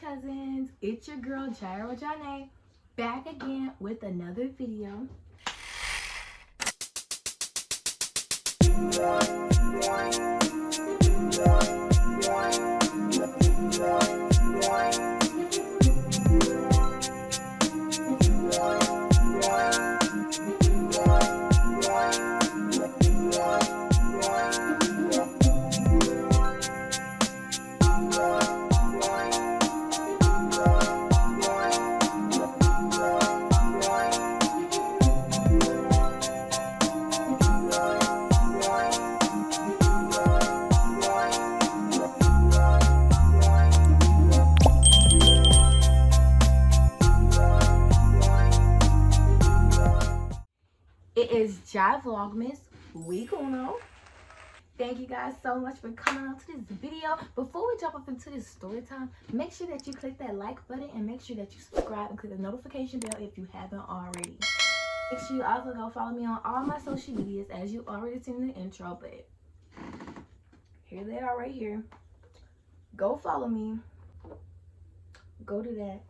cousins, it's your girl Jaira Janae, back again with another video. It is Jai Vlogmas week uno. Thank you guys so much for coming on to this video. Before we jump up into this story time, make sure that you click that like button and make sure that you subscribe and click the notification bell if you haven't already. Make sure you also go follow me on all my social medias, as you already seen in the intro, but here they are right here. Go follow me. Go do that.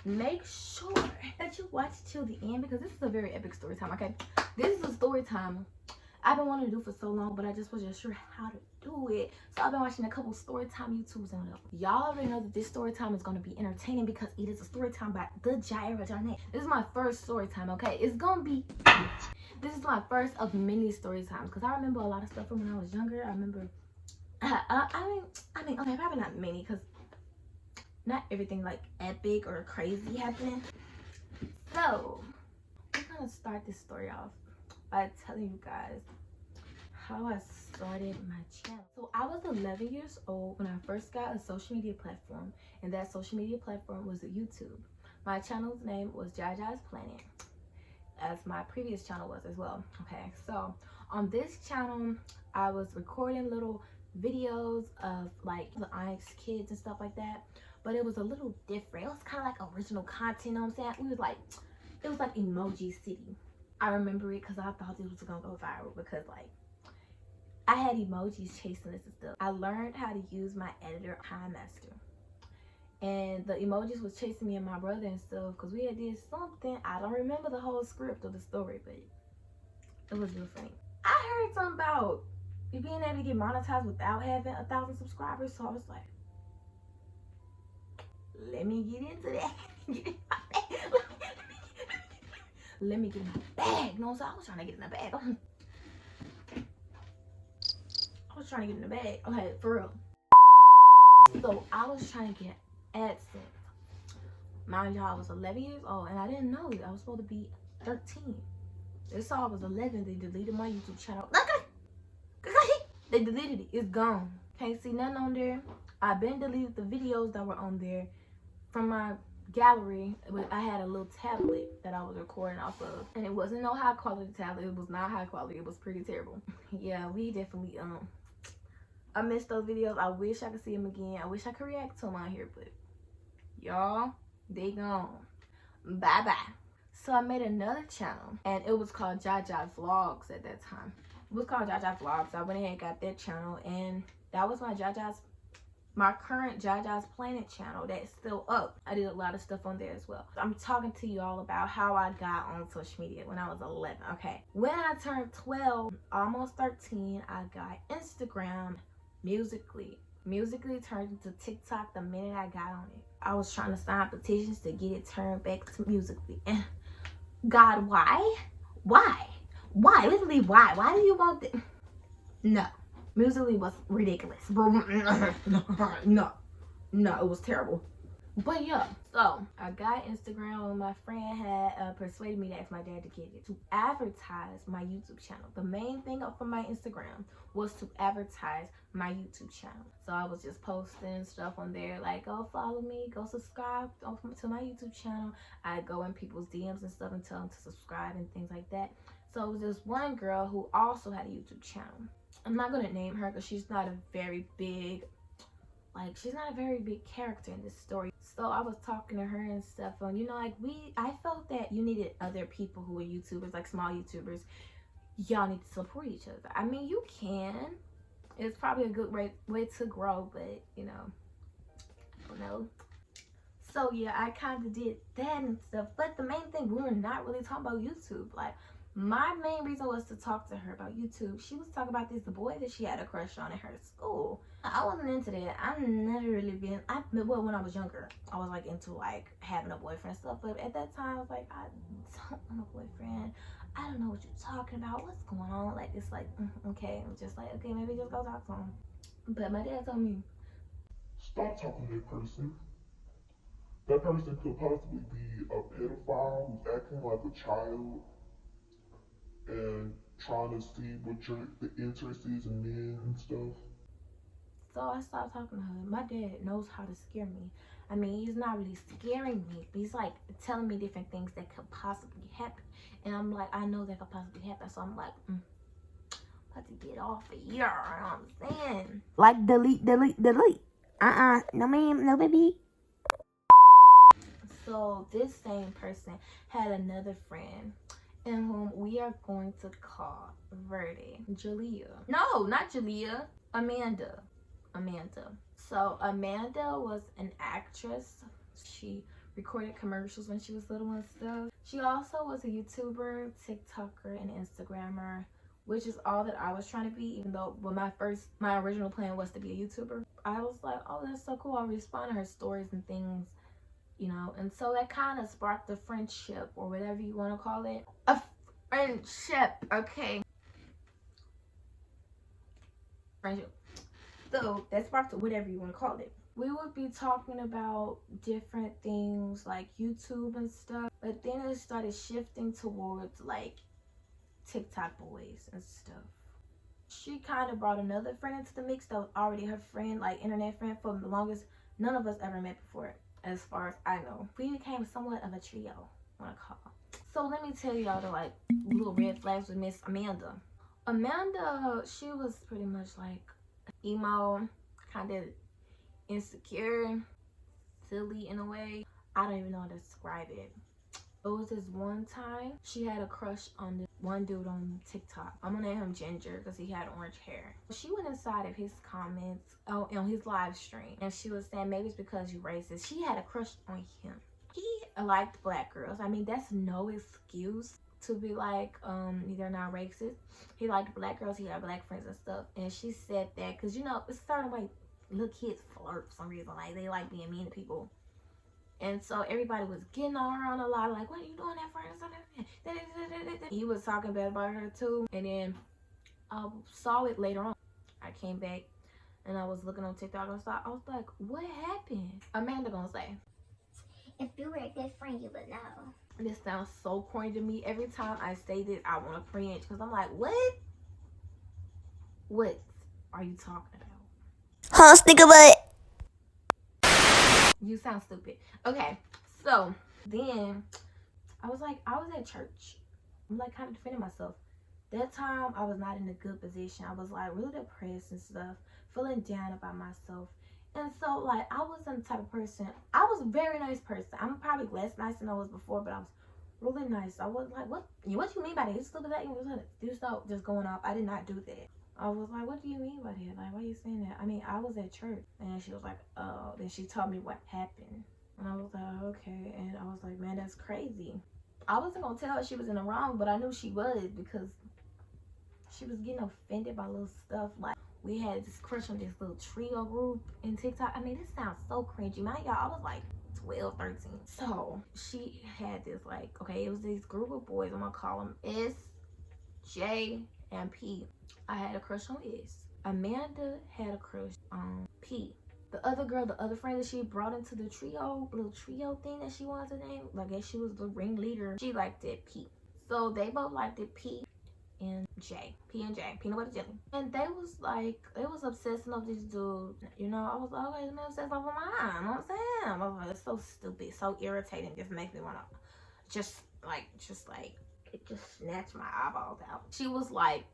Make sure that you watch till the end because this is a very epic story time, okay? This is a story time I've been wanting to do for so long, but I just wasn't sure how to do it. So I've been watching a couple story time YouTubes and whatever. Y'all already know that this story time is going to be entertaining because it is a story time by the Jaira Janae. This is my first story time, okay? It's going to be... This is my first of many story times because I remember a lot of stuff from when I was younger. I remember... I mean, okay, probably not many because not everything like epic or crazy happening. So I'm gonna start this story off by telling you guys how I started my channel. So I was 11 years old when I first got a social media platform, and that social media platform was YouTube. My channel's name was Jai Jai's Planet, as my previous channel was as well. Okay, so on this channel I was recording little videos of like the Onyx kids and stuff like that, but it was a little different. It was kind of like original content, you know what I'm saying? It was like Emoji City. I remember it because I thought this was gonna go viral because like I had emojis chasing us and stuff. I learned how to use my editor KineMaster, and the emojis was chasing me and my brother and stuff because we had did something. I don't remember the whole script of the story, but it was real funny. I heard something about you being able to get monetized without having 1,000 subscribers, so I was like, let me get into that. Let me get in my bag. You know what I'm saying? I was trying to get in the bag. I was trying to get in the bag. Okay, for real. So I was trying to get AdSense. Mind y'all, I was 11 years old and I didn't know it. I was supposed to be 13. They saw I was 11. They deleted my YouTube channel. They deleted it. It's gone. Can't see nothing on there. I've been deleted the videos that were on there from my gallery. I had a little tablet that I was recording off of, and it wasn't no high quality tablet. It was not high quality. It was pretty terrible. Yeah, we definitely I missed those videos. I wish I could see them again. I wish I could react to them on here, but y'all, they gone. Bye bye. So I made another channel, and it was called Jai Jai Vlogs at that time. It was called Jai Jai Vlogs. I went ahead and got that channel, and that was my current Jai Jai's Planet channel that's still up. I did a lot of stuff on there as well. I'm talking to you all about how I got on social media when I was 11, okay? When I turned 12, almost 13, I got Instagram, Musical.ly. Musical.ly turned into TikTok the minute I got on it. I was trying to sign petitions to get it turned back to Musical.ly. And God, why? Why? Why? Literally, why? Why do you want this? No. Musical.ly was ridiculous. No, it was terrible. But yeah, so I got Instagram when my friend had persuaded me to ask my dad to get it to advertise my YouTube channel. The main thing up from my Instagram was to advertise my YouTube channel. So I was just posting stuff on there like, go follow me, go subscribe to my YouTube channel. I'd go in people's DMs and stuff and tell them to subscribe and things like that. So it was this one girl who also had a YouTube channel. I'm not gonna name her because she's not a very big character in this story. So I was talking to her and stuff, and you know, like I felt that you needed other people who were YouTubers, like small YouTubers. Y'all need to support each other. I mean, you can. It's probably a good way to grow, but you know, I don't know. So yeah, I kind of did that and stuff. But the main thing, we were not really talking about YouTube. Like, my main reason was to talk to her about YouTube. She was talking about this boy that she had a crush on in her school. I wasn't into that. I've never really been. Well, when I was younger, I was like into like having a boyfriend and stuff. But at that time, I was like, I don't want a boyfriend. I don't know what you're talking about. What's going on? Like, it's like, okay. I'm just like, okay, maybe just go talk to him. But my dad told me, stop talking to that person. That person could possibly be a pedophile who's acting like a child and trying to see what your the interest is in men and stuff. so I stopped talking to her. My dad knows how to scare me. I mean, he's not really scaring me, but he's like telling me different things that could possibly happen. And I'm like, I know that could possibly happen. So I'm like, about to get off of here. You know what I'm saying? Like, delete, delete, delete. No ma'am, no baby. So this same person had another friend in whom we are going to call Verde. Jalea. No, not Jalea. Amanda. So Amanda was an actress. She recorded commercials when she was little and stuff. She also was a YouTuber, TikToker, and Instagrammer, which is all that I was trying to be, even though my original plan was to be a YouTuber. I was like, oh, that's so cool. I'll respond to her stories and things, you know. And so that kind of sparked a friendship, or whatever you want to call it. A friendship, okay. Friendship. So that sparked whatever you want to call it. We would be talking about different things like YouTube and stuff, but then it started shifting towards like TikTok boys and stuff. She kind of brought another friend into the mix that was already her friend, like internet friend for the longest. None of us ever met before, as far as I know. We became somewhat of a trio, I want to call. So let me tell y'all the like little red flags with Miss Amanda. Amanda, she was pretty much like emo, kind of insecure, silly in a way. I don't even know how to describe it. It was this one time she had a crush on this one dude on TikTok. I'm gonna name him Ginger because he had orange hair. She went inside of his comments on his live stream, and she was saying maybe it's because you racist. She had a crush on him. He liked black girls. I mean, that's no excuse to be like, they're not racist. He liked black girls. He had black friends and stuff. And she said that because, you know, it's a certain way little kids flirt for some reason. Like, they like being mean to people. And so everybody was getting on her on a lot, like, what are you doing that for? He was talking bad about her too. And then I saw it later on. I came back and I was looking on TikTok and stuff. I was like, what happened? Amanda gonna say, if you were a good friend, you would know. This sounds so corny to me. Every time I say this, I want to cringe because I'm like, what? What are you talking about? Huh, sneaker butt. You sound stupid. Okay, so then I was at church. I'm like kind of defending myself. That time I was not in a good position. I was like really depressed and stuff, feeling down about myself. And so like I wasn't the type of person. I was a very nice person. I'm probably less nice than I was before, but I was really nice. I was like, what do you mean by that? It's stupid that you was just going off. I did not do that. I was like, what do you mean by that? Like, why are you saying that? I mean, I was at church. And she was like, oh. Then she told me what happened. And I was like, okay. And I was like, man, that's crazy. I wasn't going to tell her she was in the wrong, but I knew she was because she was getting offended by little stuff. Like, we had this crush on this little trio group in TikTok. I mean, this sounds so cringy. Man, y'all, I was like 12, 13. So she had this like, okay, it was this group of boys. I'm going to call them S, J, and P. I had a crush on S. Amanda had a crush on P. The other girl, the other friend that she brought into the little trio thing that she wanted to name, I guess she was the ringleader. She liked it P. So they both liked it P and J. P and J. Peanut butter jelly. And they was like, they was obsessing over this dude. You know, I was like, okay, this man obsessed over mine. You know what I'm saying? I was like, it's so stupid, so irritating. Just makes me want to just it just snatched my eyeballs out. She was like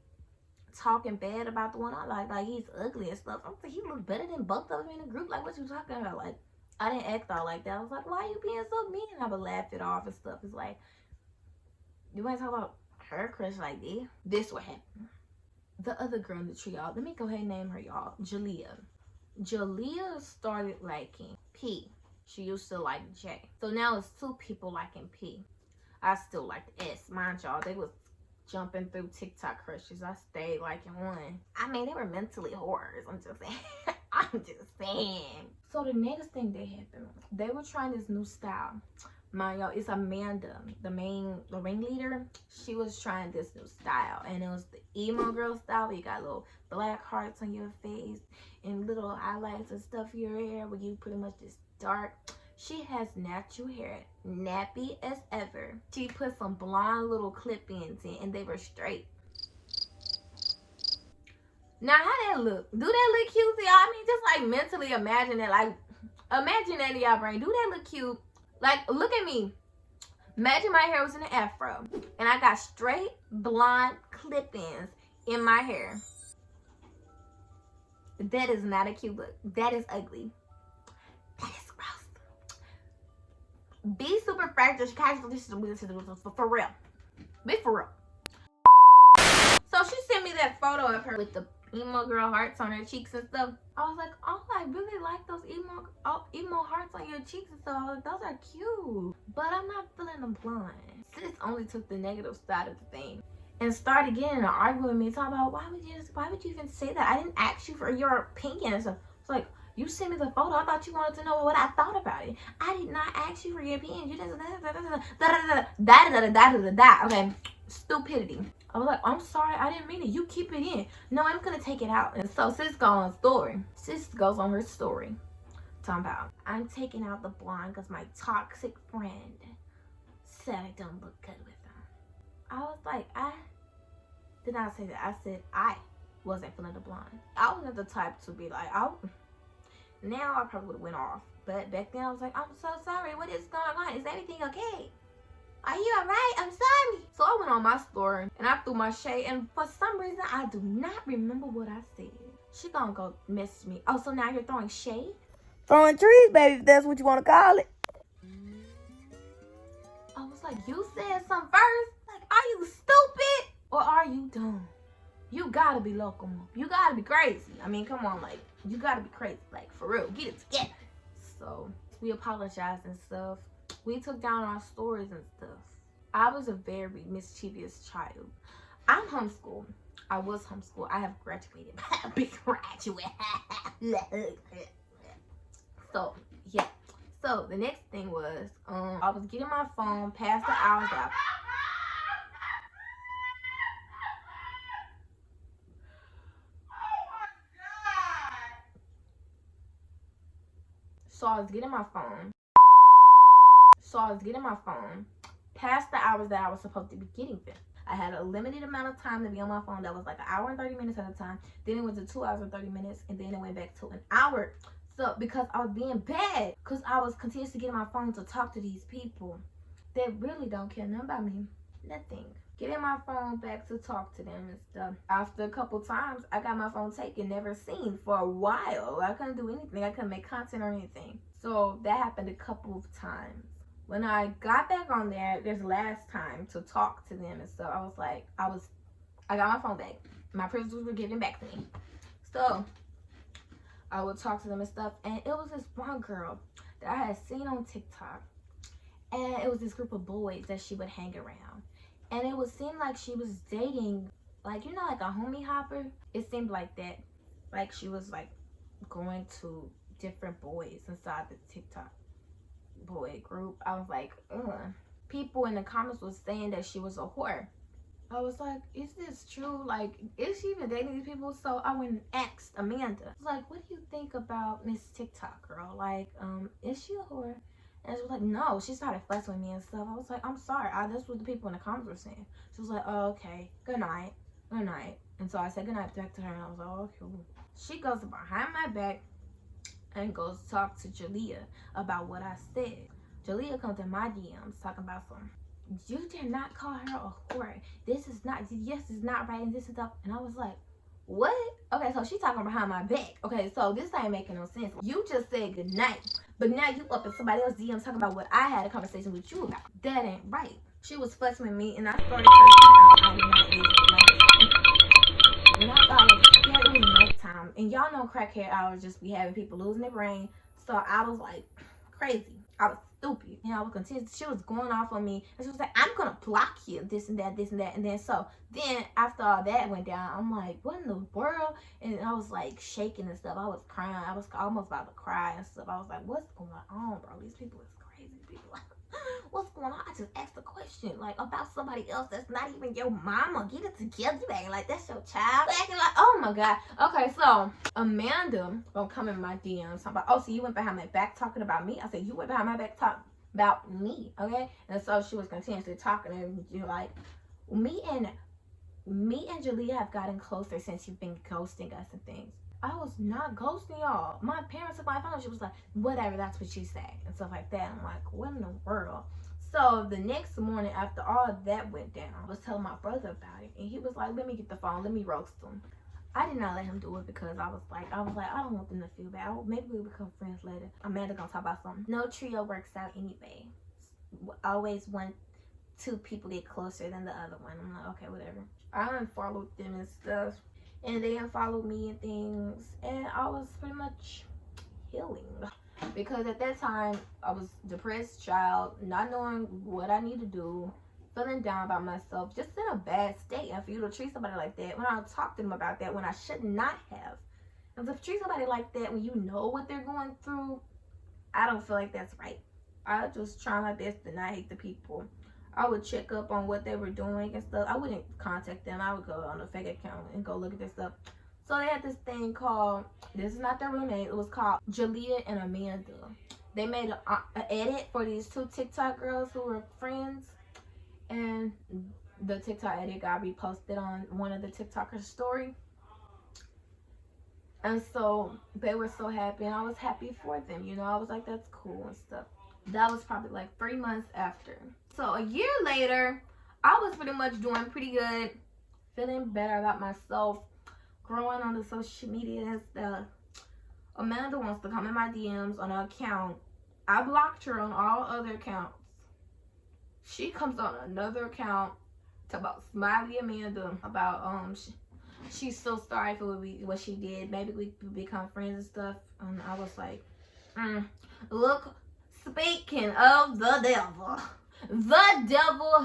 talking bad about the one I like he's ugly and stuff. I'm like, he look better than both of them in the group. Like, what you talking about? Like, I didn't act out like that. I was like, why are you being so mean? And I would laugh it off and stuff. It's like, you ain't talk about her crush like this. This what happened. The other girl in the trio, let me go ahead and name her, y'all. Jalea started liking P. She used to like J. So now it's 2 people liking P. I still like S. Mind y'all, they was jumping through TikTok crushes. I stayed liking one. I mean, they were mentally whores. I'm just saying. I'm just saying. So the next thing that happened, they were trying this new style. Mind y'all, it's Amanda, the ringleader. She was trying this new style, and it was the emo girl style where you got little black hearts on your face and little highlights and stuff in your hair where you pretty much just dark. She has natural hair, nappy as ever. She put some blonde little clip-ins in, and they were straight. Now, how that look? Do that look cute to y'all? I mean, just like mentally imagine that. Like, imagine that in y'all brain. Do that look cute? Like, look at me. Imagine my hair was in an afro, and I got straight blonde clip-ins in my hair. That is not a cute look. That is ugly. That is gross. Be super fractal. For real. Be for real. So she sent me that photo of her with the emo girl hearts on her cheeks and stuff. I was like, oh, I really like those emo hearts on your cheeks and stuff. I was like, those are cute. But I'm not feeling them blonde. Sis only took the negative side of the thing and started getting an argument with me, talking about why would you even say that? I didn't ask you for your opinion and stuff. It's like, you sent me the photo. I thought you wanted to know what I thought about it. I did not ask you for your opinion. You just okay, stupidity. I was like, I'm sorry, I didn't mean it. You keep it in. No, I'm gonna take it out. And so sis goes on story. Sis goes on her story, talking about, I'm taking out the blonde because my toxic friend said I don't look good with them. I was like, I did not say that. I said I wasn't feeling the blonde. I wasn't the type to be like, now I probably would have went off. But back then I was like, I'm so sorry. What is going on? Is everything okay? Are you alright? I'm sorry. So I went on my story and I threw my shade, and for some reason I do not remember what I said. She gonna go message me. Oh, so now you're throwing shade? Throwing trees, baby, if that's what you want to call it. I was like, you said something first? Like, are you stupid? Or are you dumb? You gotta be local. You gotta be crazy. I mean, come on, like, you gotta be crazy. Like, for real, get it together. So we apologized and stuff. We took down our stories and stuff. I was a very mischievous child. I'm homeschooled. I was homeschooled. I have graduated. Big graduate. So, yeah. So, the next thing was, I was getting my phone past the hours out. So, I was getting my phone past the hours that I was supposed to be getting them. I had a limited amount of time to be on my phone. That was like an hour and 30 minutes at a time. Then it was a 2 hours and 30 minutes. And then it went back to an hour. So because I was being bad. Because I was continuously getting my phone to talk to these people that really don't care nothing about me. Nothing. Getting my phone back to talk to them and stuff. After a couple times, I got my phone taken, never seen for a while. I couldn't do anything. I couldn't make content or anything. So that happened a couple of times. When I got back on there, this last time to talk to them and stuff, I was like, I got my phone back. My privileges were given back to me. So I would talk to them and stuff. And it was this one girl that I had seen on TikTok. And it was this group of boys that she would hang around. And it would seem like she was dating, like, you know, like a homie hopper. It seemed like that. Like she was like going to different boys inside the TikTok boy group. I was like, ugh. People in the comments was saying that she was a whore. I was like, is this true? Like, is she even dating these people? So I went and asked Amanda. I was like, what do you think about Miss TikTok girl? Like, is she a whore? And she was like, no. She started fussing with me and stuff. I was like, I'm sorry. That's what the people in the comments were saying. She was like, oh, okay. Good night. Good night. And so I said good night back to her, and I was like, oh, cool. She goes behind my back and goes talk to Jalea about what I said. Jalea comes in my DMs talking about some, you did not call her a whore. This is not right, and this is up. And I was like, what? Okay, so she talking behind my back. Okay, so this ain't making no sense. You just said good night, but now you up in somebody else's DMs talking about what I had a conversation with you about. That ain't right. She was fussing with me, and I started cursing out. And I thought, like, yeah, it was nighttime. And y'all know crackhead hours just be having people losing their brain. So I was like, crazy. I was stupid. And I was continuing. She was going off on me. And she was like, I'm going to block you. This and that, this and that. And then after all that went down, I'm like, what in the world? And I was like shaking and stuff. I was crying. I was almost about to cry and stuff. I was like, what's going on, bro? These people is crazy people. What's going on? I just asked a question like about somebody else that's not even your mama. Get it together. You acting like that's your child. You acting like, oh my god. Okay, so Amanda gonna come in my DMs talking about, oh, so you went behind my back talking about me. I said, you went behind my back talking about me, okay? And so she was continuously talking, and you're like, me and Jalea have gotten closer since you've been ghosting us and things. I was not ghosting y'all. My parents took my phone. She was like, whatever, that's what she said. And stuff like that. I'm like, what in the world? So the next morning after all that went down, I was telling my brother about it. And he was like, let me get the phone. Let me roast him. I did not let him do it because I was like, I don't want them to feel bad. Maybe we'll become friends later. Amanda gonna talk about something. No trio works out anyway. Always want two people get closer than the other one. I'm like, okay, whatever. I unfollowed them and stuff. And they unfollowed me and things, and I was pretty much healing because at that time I was depressed child, not knowing what I need to do, feeling down about myself, just in a bad state. And for you to treat somebody like that, when I talked to them about that, when I should not have, and to treat somebody like that when you know what they're going through, I don't feel like that's right. I just try my best to not hate the people. I would check up on what they were doing and stuff. I wouldn't contact them. I would go on a fake account and go look at their stuff. So they had this thing called, this is not their real name, it was called Jalea and Amanda. They made an edit for these two TikTok girls who were friends. And the TikTok edit got reposted on one of the TikTokers' story. And so they were so happy, and I was happy for them. You know, I was like, that's cool and stuff. That was probably like 3 months after. So a year later, I was pretty much doing pretty good, feeling better about myself, growing on the social media and stuff. Amanda wants to come in my DMs on an account. I blocked her on all other accounts. She comes on another account to about Smiley Amanda about she's so sorry for what she did. Maybe we could become friends and stuff. And I was like, look, speaking of the devil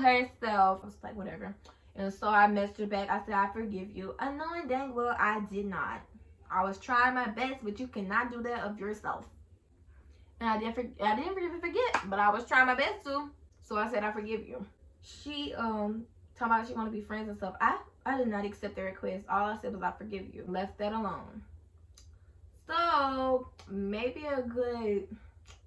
herself. I was like, whatever. And so I messaged her back. I said, I forgive you. And knowing dang well I did not. I was trying my best, but you cannot do that of yourself. And I didn't even forget, but I was trying my best to. So I said, I forgive you. She talking about she want to be friends and stuff. I did not accept the request. All I said was, I forgive you. Left that alone. So maybe a good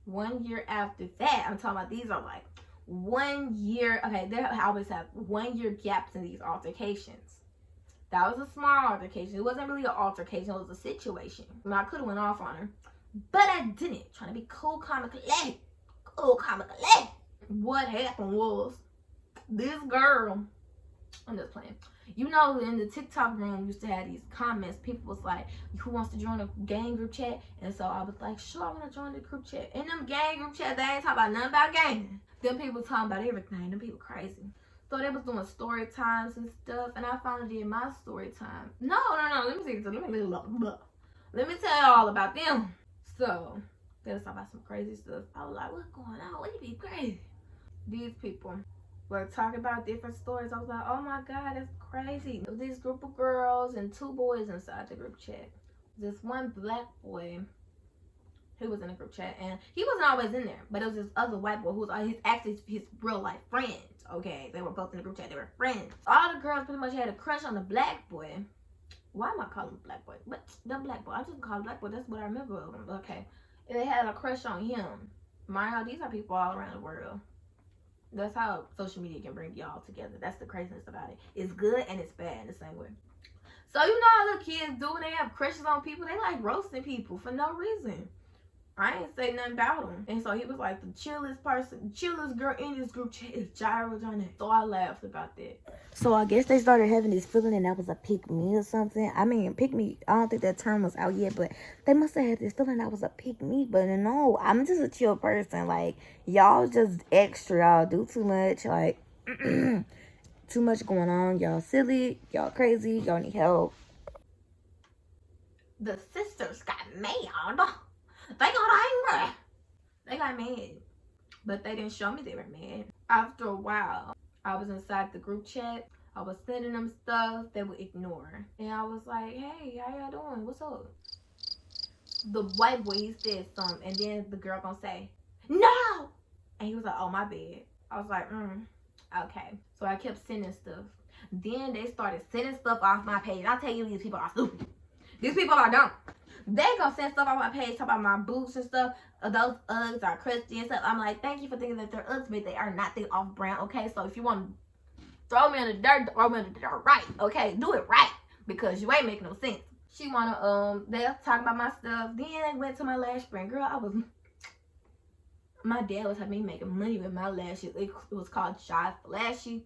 1 year after that, I'm talking about these are like 1 year. Okay, they always have 1 year gaps in these altercations. That was a small altercation. It wasn't really an altercation. It was a situation. I mean, I could have went off on her, but I didn't. Trying to be cool, comically. Cool, comically. What happened was, this girl, I'm just playing. You know, in the TikTok room, used to have these comments. People was like, who wants to join a gang group chat? And so I was like, sure, I want to join the group chat. In them gang group chat, they ain't talking about nothing about gang. Them people talking about everything. Them people crazy. So they was doing story times and stuff. And I finally did my story time. No. Let me tell you all about them. So, they was talking about some crazy stuff. I was like, what's going on? What you be crazy? These people were talking about different stories. I was like, oh my god, that's crazy. This group of girls and 2 boys inside the group chat. This one black boy who was in the group chat, and he wasn't always in there, but it was this other white boy who was actually his real life friend. Okay, they were both in the group chat. They were friends. All the girls pretty much had a crush on the black boy. Why am I calling him black boy? But the black boy. I just call him black boy. That's what I remember of him. Okay, and they had a crush on him. Mind you, these are people all around the world. That's how social media can bring y'all together. That's the craziness about it. It's good and it's bad in the same way. So you know how little kids do when they have crushes on people? They like roasting people for no reason. I ain't say nothing about him. And so he was like, the chillest person, chillest girl in this group chat is Jaira Johnette. So I laughed about that. So I guess they started having this feeling and that was a pick me or something. I mean, pick me, I don't think that term was out yet, but they must have had this feeling that was a pick me. But no, I'm just a chill person. Like, y'all just extra. Y'all do too much. Like, too much going on. Y'all silly. Y'all crazy. Y'all need help. The sisters got mad. They got angry. They got mad, but they didn't show me they were mad. After a while, I was inside the group chat. I was sending them stuff they would ignore. And I was like, hey, how y'all doing? What's up? The white boy, he said something, and then the girl gonna say, no! And he was like, oh, my bad. I was like, okay. So I kept sending stuff. Then they started sending stuff off my page. I'll tell you, these people are stupid. These people are dumb. They gonna send stuff off my page, talk about my boots and stuff. Those Uggs are crusty and stuff. I'm like, thank you for thinking that they're Uggs, but they are not. They're off brand, okay? So if you want to throw me in the dirt, throw me in the dirt right, okay? Do it right, because you ain't making no sense. She wanna, they talking about my stuff. Then they went to my lash brand. Girl, my dad was having me making money with my lashes. It was called Shy Flashy.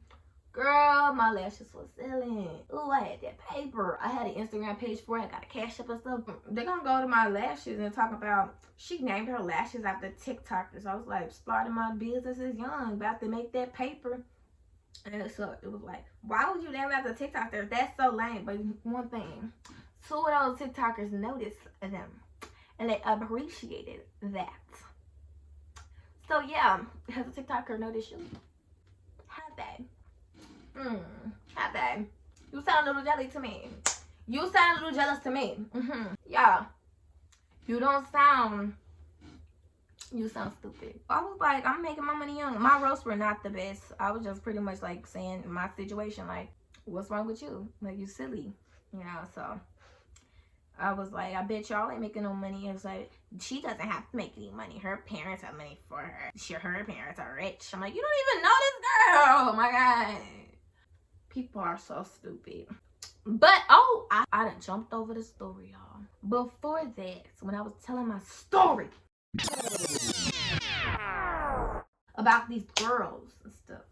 Girl, my lashes was selling. Ooh, I had that paper. I had an Instagram page for it. I got a cash up and stuff. They're gonna go to my lashes and talk about, she named her lashes after TikTokers. I was like, starting my business is young, about to make that paper. And so it was like, why would you name it after TikTokers? That's so lame. But one thing, 2 of those TikTokers noticed them, and they appreciated that. So yeah, has a TikToker noticed you? Have they? Have they? You sound a little jelly to me. You sound a little jealous to me. Yeah. You don't sound, you sound stupid. I was like, I'm making my money young. My roasts were not the best. I was just pretty much like saying my situation, like, what's wrong with you? Like, you silly. You know, so I was like, I bet y'all ain't making no money. It was like, she doesn't have to make any money. Her parents have money for her. Her parents are rich. I'm like, you don't even know this girl. Oh my God. People are so stupid. But, oh, I done jumped over the story, y'all. Before that, when I was telling my story about these girls and stuff,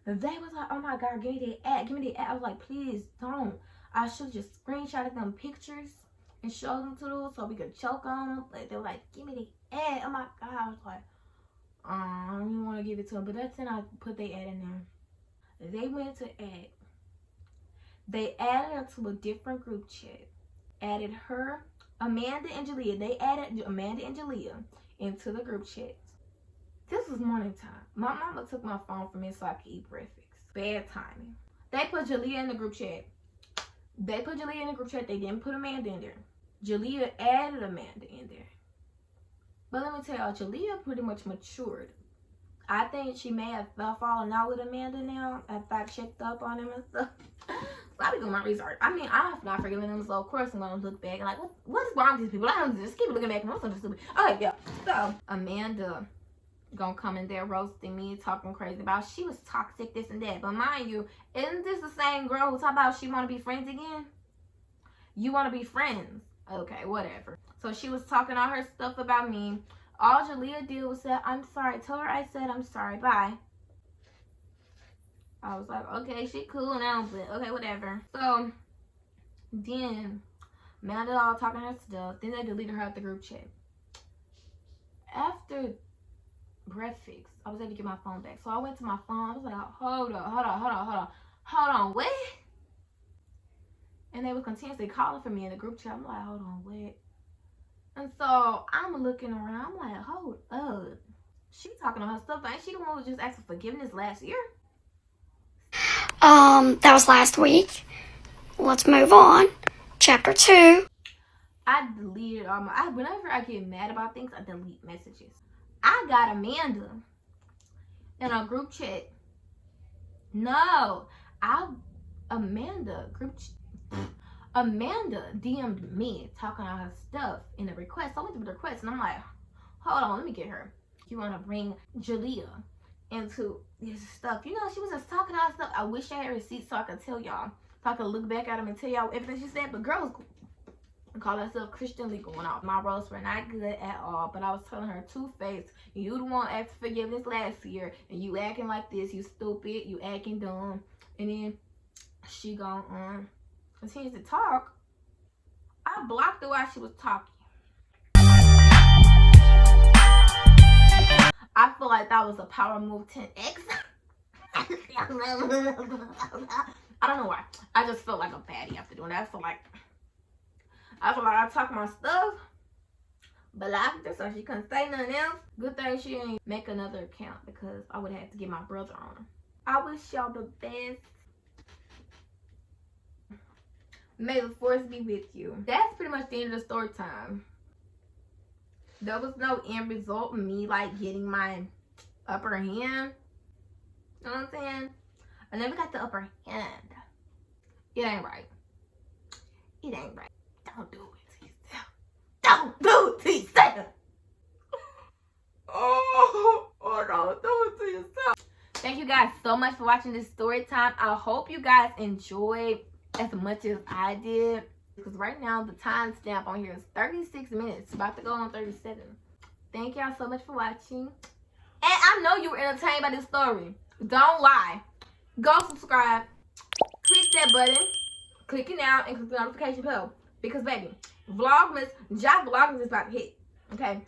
they was like, oh my God, give me the ad. Give me the ad. I was like, please don't. I should just screenshot them pictures and show them to them so we could choke on them. But they were like, give me the ad. Oh my God. I was like, I don't even want to give it to them. But that's when I put the ad in there. They went to add. They added her to a different group chat. Added her, Amanda and Jalea. They added Amanda and Jalea into the group chat. This was morning time. My mama took my phone from me so I could eat breakfast. Bad timing. They put Jalea in the group chat. They didn't put Amanda in there. Jalea added Amanda in there. But let me tell y'all, Jalea pretty much matured. I think she may have fallen out with Amanda now after I checked up on him and stuff. So I be doing my research. I mean, I have not forgiven them, so of course I'm gonna look back and like, what is wrong with these people? I don't just keep looking back and I'm so stupid. Okay, yeah. So Amanda gonna come in there roasting me, talking crazy about she was toxic, this and that. But mind you, isn't this the same girl who talk about she wanna be friends again? You wanna be friends? Okay, whatever. So she was talking all her stuff about me. All Jalea did was say, I'm sorry. Tell her I said I'm sorry. Bye. I was like, okay, she cool now, but okay, whatever. So then Amanda all talking her stuff. Then they deleted her out the group chat. After breakfast, I was able to get my phone back. So I went to my phone. I was like, hold on, what? And they were continuously calling for me in the group chat. I'm like, hold on, what? And so I'm looking around. I'm like, hold up. She talking to her stuff. Ain't she the one who just asked for forgiveness last year? That was last week. Let's move on. Chapter 2. I deleted all my... whenever I get mad about things, I delete messages. I got Amanda in a group chat. No. Amanda DM'd me talking about her stuff in the request. So I went to the request and I'm like, hold on, let me get her. You want to bring Jalea into this stuff. You know, she was just talking all stuff. I wish I had receipts so I could tell y'all. So I could look back at them and tell y'all everything she said. But girl was call herself Christianly going off. My roasts were not good at all. But I was telling her two-faced. You the one asked for forgiveness last year. And you acting like this. You stupid. You acting dumb. And then she gone continues to talk. I blocked her while she was talking. I feel like that was a power move 10x. I don't know why. I just felt like a baddie after doing that. I feel like I talk my stuff, blocked her, so she couldn't say nothing else. Good thing she didn't make another account because I would have had to get my brother on her. I wish y'all the best. May the force be with you. That's pretty much the end of the story time. There was no end result of me like getting my upper hand. You know what I'm saying? I never got the upper hand. It ain't right. It ain't right. Don't do it to yourself. Don't do it to yourself. Oh, don't do it to yourself. Thank you guys so much for watching this story time. I hope you guys enjoyed as much as I did. Because right now the timestamp on here is 36 minutes. About to go on 37. Thank y'all so much for watching. And I know you were entertained by this story. Don't lie. Go subscribe. Click that button. Click it now and click the notification bell. Because baby, Vlogmas, Josh Vlogmas is about to hit. Okay?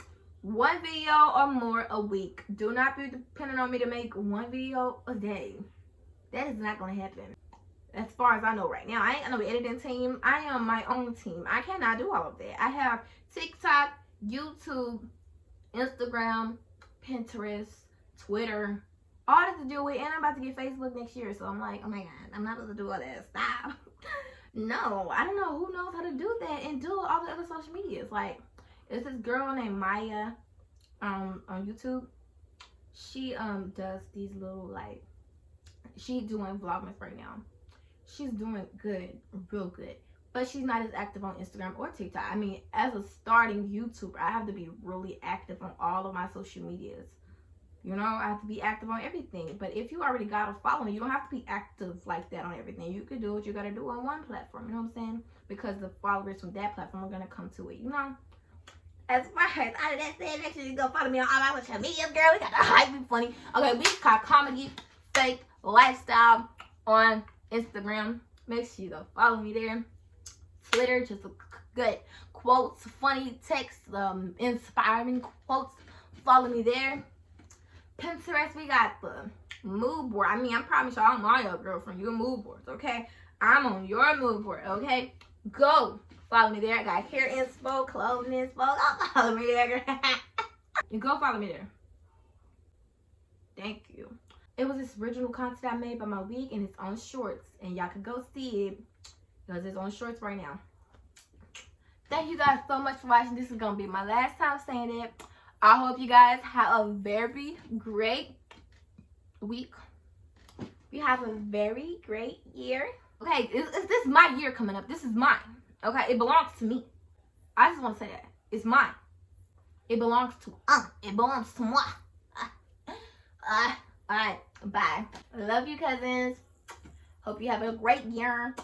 1 video or more a week. Do not be dependent on me to make 1 video a day. That is not going to happen. As far as I know right now. I ain't got no editing team. I am my own team. I cannot do all of that. I have TikTok, YouTube, Instagram, Pinterest, Twitter, all that to do with. And I'm about to get Facebook next year. So I'm like, oh my God, I'm not about to do all that. Stop. No, I don't know who knows how to do that and do all the other social medias. Like, it's this girl named Maya on YouTube. She does these little, like, she doing Vlogmas right now. She's doing good, real good. But she's not as active on Instagram or TikTok. I mean, as a starting YouTuber, I have to be really active on all of my social medias. You know, I have to be active on everything. But if you already got a following, you don't have to be active like that on everything. You can do what you got to do on one platform. You know what I'm saying? Because the followers from that platform are going to come to it, you know? As far as out of that said, make sure you go follow me on all my social media, girl. We got to hype me funny. Okay, we got comedy, fake, lifestyle on Instagram. Make sure you go follow me there. Twitter, just good quotes, funny text, inspiring quotes. Follow me there. Pinterest, we got the mood board. I mean, I promise y'all, I'm on your girlfriend. Your mood boards, okay? I'm on your mood board, okay? Go follow me there. I got hair inspo, clothing inspo. Go follow me there, girl. You go follow me there. Thank you. It was this original content I made by my wig, and it's on shorts. And y'all can go see it because it's on shorts right now. Thank you guys so much for watching. This is going to be my last time saying it. I hope you guys have a very great week. You have a very great year. Okay, this is my year coming up. This is mine. Okay, it belongs to me. I just want to say that. It's mine. It belongs to it belongs to moi. Alright, bye. Love you, cousins. Hope you have a great year.